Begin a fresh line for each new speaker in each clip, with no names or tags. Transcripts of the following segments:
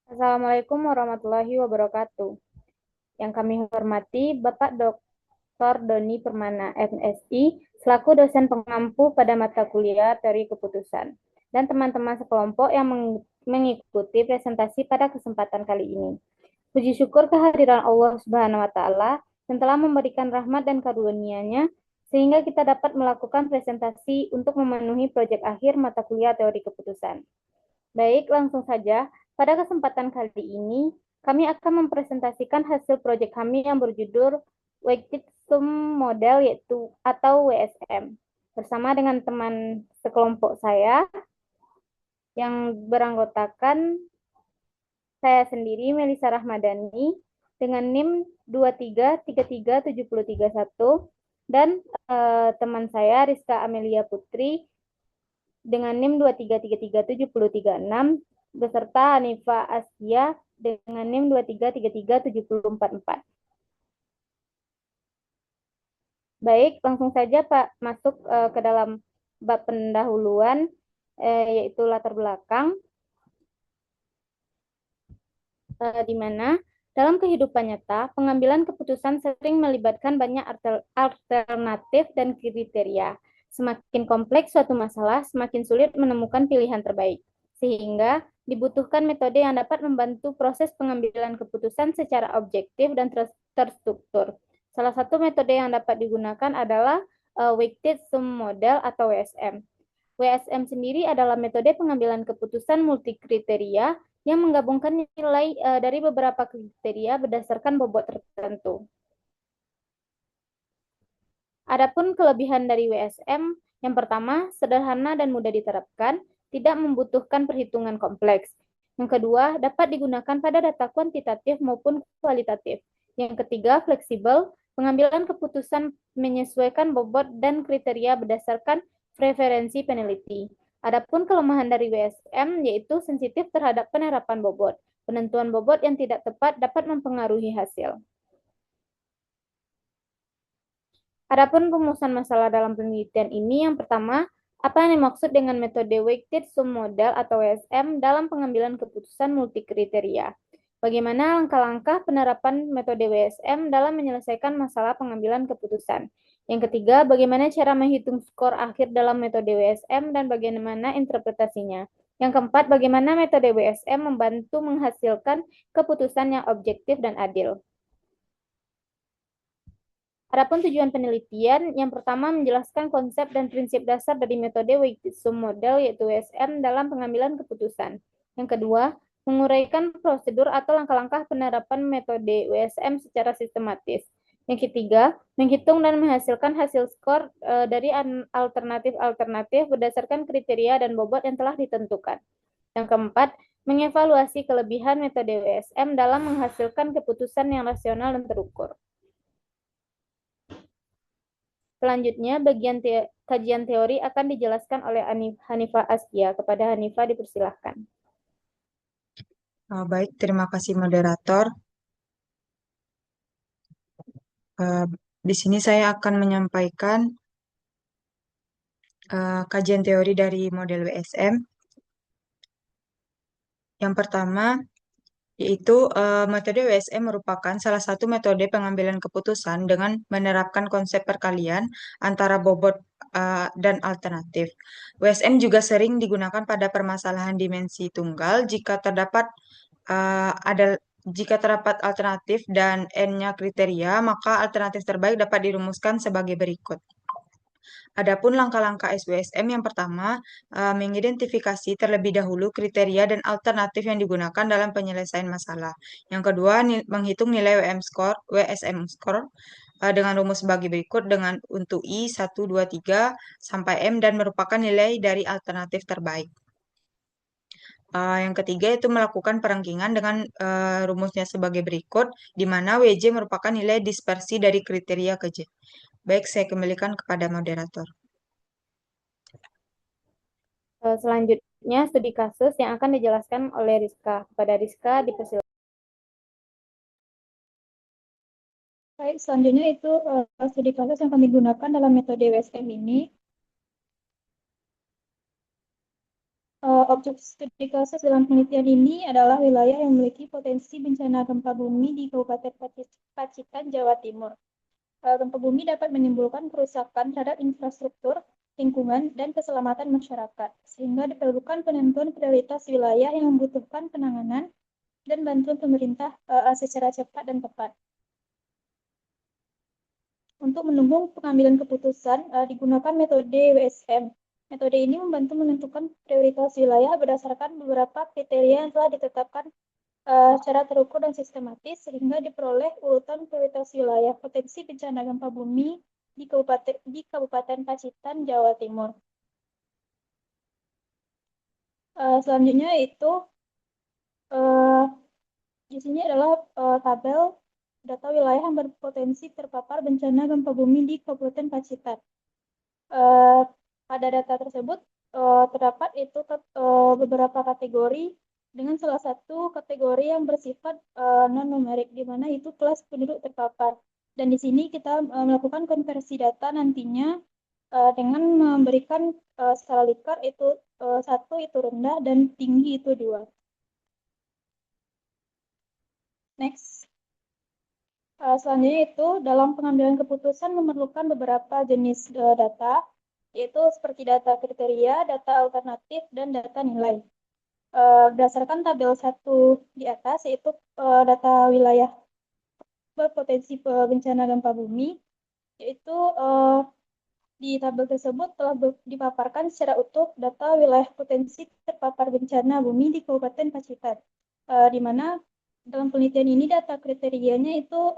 Assalamualaikum warahmatullahi wabarakatuh. Yang kami hormati Bapak Dr. Doni Permana, MSI, selaku dosen pengampu pada mata kuliah Teori Keputusan, dan teman-teman sekelompok yang mengikuti presentasi pada kesempatan kali ini. Puji syukur kehadiran Allah Subhanahu wa Ta'ala yang telah memberikan rahmat dan karunia-Nya sehingga kita dapat melakukan presentasi untuk memenuhi proyek akhir mata kuliah Teori Keputusan. Baik, langsung saja. Pada kesempatan kali ini, kami akan mempresentasikan hasil proyek kami yang berjudul Weighted Sum Model yaitu atau WSM bersama dengan teman sekelompok saya yang beranggotakan saya sendiri Melisa Rahmadani dengan NIM 2333731 dan teman saya Rizka Amelia Putri dengan NIM 2333736 beserta Hanifa Astia dengan NIM 2333744. Baik, langsung saja Pak masuk ke dalam bab pendahuluan yaitu latar belakang di mana dalam kehidupan nyata pengambilan keputusan sering melibatkan banyak alternatif dan kriteria. Semakin kompleks suatu masalah, semakin sulit menemukan pilihan terbaik. Sehingga dibutuhkan metode yang dapat membantu proses pengambilan keputusan secara objektif dan terstruktur. Salah satu metode yang dapat digunakan adalah Weighted Sum Model atau WSM. WSM sendiri adalah metode pengambilan keputusan multikriteria yang menggabungkan nilai dari beberapa kriteria berdasarkan bobot tertentu. Adapun kelebihan dari WSM, yang pertama, sederhana dan mudah diterapkan, tidak membutuhkan perhitungan kompleks. Yang kedua, dapat digunakan pada data kuantitatif maupun kualitatif. Yang ketiga, fleksibel, pengambilan keputusan menyesuaikan bobot dan kriteria berdasarkan preferensi peneliti. Adapun kelemahan dari WSM yaitu sensitif terhadap penerapan bobot. Penentuan bobot yang tidak tepat dapat mempengaruhi hasil. Adapun rumusan masalah dalam penelitian ini yang pertama, apa yang dimaksud dengan metode Weighted Sum Model atau WSM dalam pengambilan keputusan multikriteria? Bagaimana langkah-langkah penerapan metode WSM dalam menyelesaikan masalah pengambilan keputusan? Yang ketiga, bagaimana cara menghitung skor akhir dalam metode WSM dan bagaimana interpretasinya? Yang keempat, bagaimana metode WSM membantu menghasilkan keputusan yang objektif dan adil? Adapun tujuan penelitian, yang pertama menjelaskan konsep dan prinsip dasar dari metode Weighted Sum Model yaitu WSM dalam pengambilan keputusan. Yang kedua, menguraikan prosedur atau langkah-langkah penerapan metode WSM secara sistematis. Yang ketiga, menghitung dan menghasilkan hasil skor dari alternatif-alternatif berdasarkan kriteria dan bobot yang telah ditentukan. Yang keempat, mengevaluasi kelebihan metode WSM dalam menghasilkan keputusan yang rasional dan terukur. Selanjutnya, bagian kajian teori akan dijelaskan oleh Hanifa Askia. Kepada Hanifa dipersilahkan.
Baik, terima kasih moderator. Di sini saya akan menyampaikan kajian teori dari model WSM. Yang pertama, yaitu metode WSM merupakan salah satu metode pengambilan keputusan dengan menerapkan konsep perkalian antara bobot dan alternatif. WSM juga sering digunakan pada permasalahan dimensi tunggal jika terdapat alternatif dan n-nya kriteria, maka alternatif terbaik dapat dirumuskan sebagai berikut. Adapun langkah-langkah SWSM yang pertama, mengidentifikasi terlebih dahulu kriteria dan alternatif yang digunakan dalam penyelesaian masalah. Yang kedua, menghitung nilai WSM score dengan rumus sebagai berikut dengan untuk I 1, 2, 3 sampai M dan merupakan nilai dari alternatif terbaik. Yang ketiga itu melakukan perengkingan dengan rumusnya sebagai berikut, di mana WJ merupakan nilai dispersi dari kriteria ke J. Baik, saya kembalikan kepada moderator.
Selanjutnya, studi kasus yang akan dijelaskan oleh Rizka. Kepada Rizka dipersilakan.
Baik, selanjutnya itu studi kasus yang kami gunakan dalam metode WSM ini. Objek studi kasus dalam penelitian ini adalah wilayah yang memiliki potensi bencana gempa bumi di Kabupaten Pacitan, Jawa Timur. Gempa bumi dapat menimbulkan kerusakan terhadap infrastruktur, lingkungan, dan keselamatan masyarakat, sehingga diperlukan penentuan prioritas wilayah yang membutuhkan penanganan dan bantuan pemerintah secara cepat dan tepat. Untuk mendukung pengambilan keputusan, digunakan metode WSM. Metode ini membantu menentukan prioritas wilayah berdasarkan beberapa kriteria yang telah ditetapkan secara terukur dan sistematis, sehingga diperoleh urutan prioritas wilayah potensi bencana gempa bumi di Kabupaten Pacitan, Jawa Timur. Selanjutnya itu di sini adalah tabel data wilayah yang berpotensi terpapar bencana gempa bumi di Kabupaten Pacitan. Pada data tersebut terdapat itu beberapa kategori dengan salah satu kategori yang bersifat non-numerik, di mana itu kelas penduduk terpapar. Dan di sini kita melakukan konversi data nantinya dengan memberikan skala Likert itu 1 itu rendah dan tinggi itu 2. Next. Selanjutnya itu dalam pengambilan keputusan memerlukan beberapa jenis data, yaitu seperti data kriteria, data alternatif, dan data nilai. Berdasarkan tabel 1 di atas, yaitu data wilayah berpotensi bencana gempa bumi, yaitu di tabel tersebut telah dipaparkan secara utuh data wilayah potensi terpapar bencana bumi di Kabupaten Pacitan, di mana dalam penelitian ini data kriterianya itu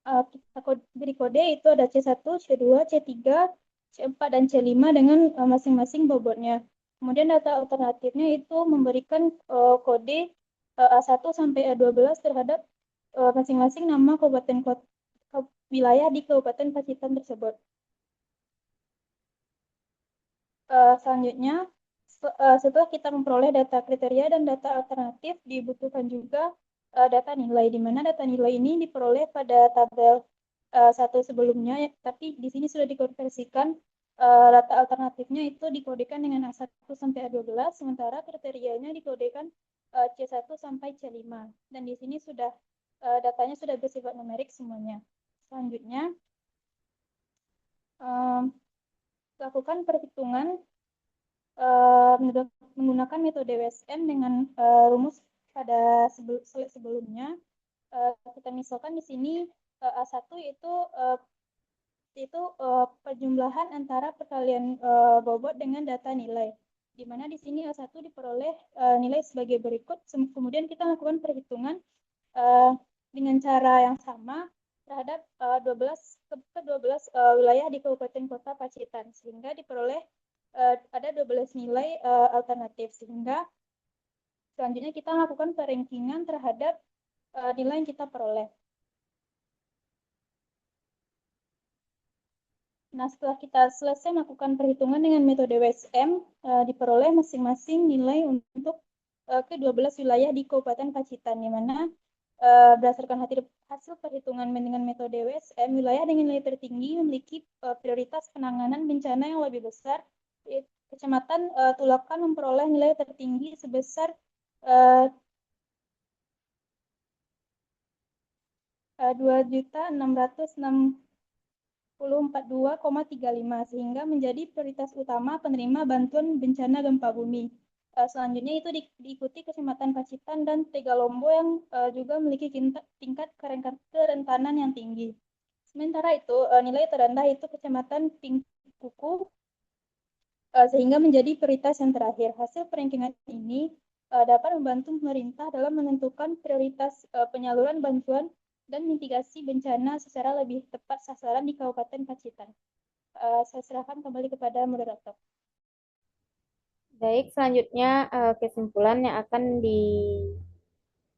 kita beri kode itu ada C1, C2, C3, C4, dan C5 dengan masing-masing bobotnya. Kemudian data alternatifnya itu memberikan kode A1 sampai A12 terhadap masing-masing nama kabupaten wilayah di Kabupaten Pacitan tersebut. Selanjutnya, setelah kita memperoleh data kriteria dan data alternatif, dibutuhkan juga data nilai, di mana data nilai ini diperoleh pada tabel 1 sebelumnya, tapi di sini sudah dikonversikan data alternatifnya itu dikodekan dengan A1 sampai A12, sementara kriterianya dikodekan C1 sampai C5. Dan di sini sudah datanya sudah bersifat numerik semuanya. Selanjutnya, lakukan perhitungan menggunakan metode WSM dengan rumus pada sebelumnya. Kita misalkan di sini A1 itu perjumlahan antara perkalian bobot dengan data nilai, di mana di sini A1 diperoleh nilai sebagai berikut. Kemudian kita lakukan perhitungan dengan cara yang sama terhadap 12 wilayah di Kabupaten Kota Pacitan, sehingga diperoleh ada 12 nilai alternatif, sehingga selanjutnya kita lakukan perankingan terhadap nilai yang kita peroleh. Nah, setelah kita selesai melakukan perhitungan dengan metode WSM, diperoleh masing-masing nilai untuk ke-12 wilayah di Kabupaten Pacitan, di mana berdasarkan hasil perhitungan dengan metode WSM, wilayah dengan nilai tertinggi memiliki prioritas penanganan bencana yang lebih besar. Kecamatan Tulakan memperoleh nilai tertinggi sebesar 2.642,35, sehingga menjadi prioritas utama penerima bantuan bencana gempa bumi. Selanjutnya itu diikuti Kecamatan Pacitan dan Tegalombo yang juga memiliki tingkat kerentanan yang tinggi. Sementara itu nilai terendah itu Kecamatan Pingkuku, sehingga menjadi prioritas yang terakhir. Hasil perankingan ini dapat membantu pemerintah dalam menentukan prioritas penyaluran bantuan dan mitigasi bencana secara lebih tepat sasaran di Kabupaten Pacitan. Saya serahkan kembali kepada moderator.
Baik, selanjutnya kesimpulan yang akan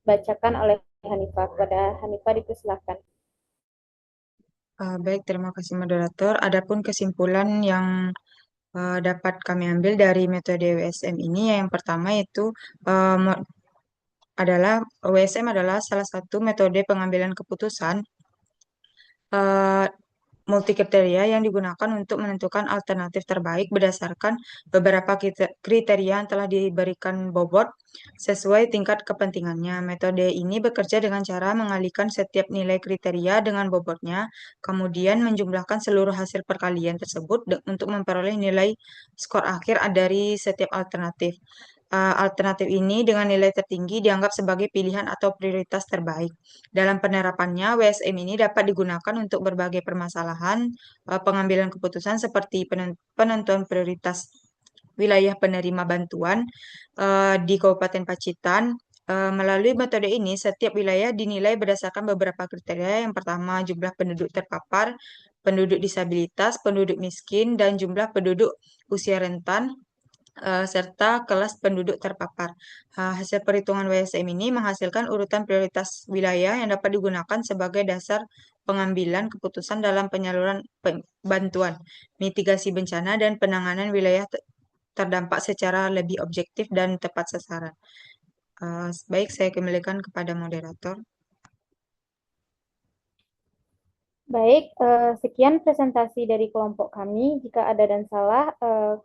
dibacakan oleh Hanifah. Kepada Hanifah dipersilakan.
Baik, terima kasih moderator. Adapun kesimpulan yang dapat kami ambil dari metode WSM ini, yang pertama itu adalah WSM adalah salah satu metode pengambilan keputusan multikriteria yang digunakan untuk menentukan alternatif terbaik berdasarkan beberapa kriteria yang telah diberikan bobot sesuai tingkat kepentingannya. Metode ini bekerja dengan cara mengalihkan setiap nilai kriteria dengan bobotnya, kemudian menjumlahkan seluruh hasil perkalian tersebut untuk memperoleh nilai skor akhir dari setiap alternatif. Alternatif ini dengan nilai tertinggi dianggap sebagai pilihan atau prioritas terbaik. Dalam penerapannya, WSM ini dapat digunakan untuk berbagai permasalahan pengambilan keputusan seperti penentuan prioritas wilayah penerima bantuan di Kabupaten Pacitan. Melalui metode ini, setiap wilayah dinilai berdasarkan beberapa kriteria. Yang pertama, jumlah penduduk terpapar, penduduk disabilitas, penduduk miskin, dan jumlah penduduk usia rentan, serta kelas penduduk terpapar. Hasil perhitungan WSM ini menghasilkan urutan prioritas wilayah yang dapat digunakan sebagai dasar pengambilan keputusan dalam penyaluran bantuan, mitigasi bencana, dan penanganan wilayah terdampak secara lebih objektif dan tepat sasaran. Baik, saya kembalikan kepada moderator.
Baik, sekian presentasi dari kelompok kami. Jika ada dan salah,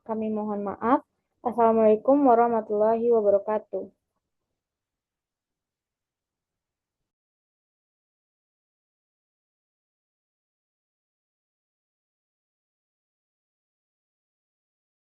kami mohon maaf. Assalamualaikum warahmatullahi wabarakatuh.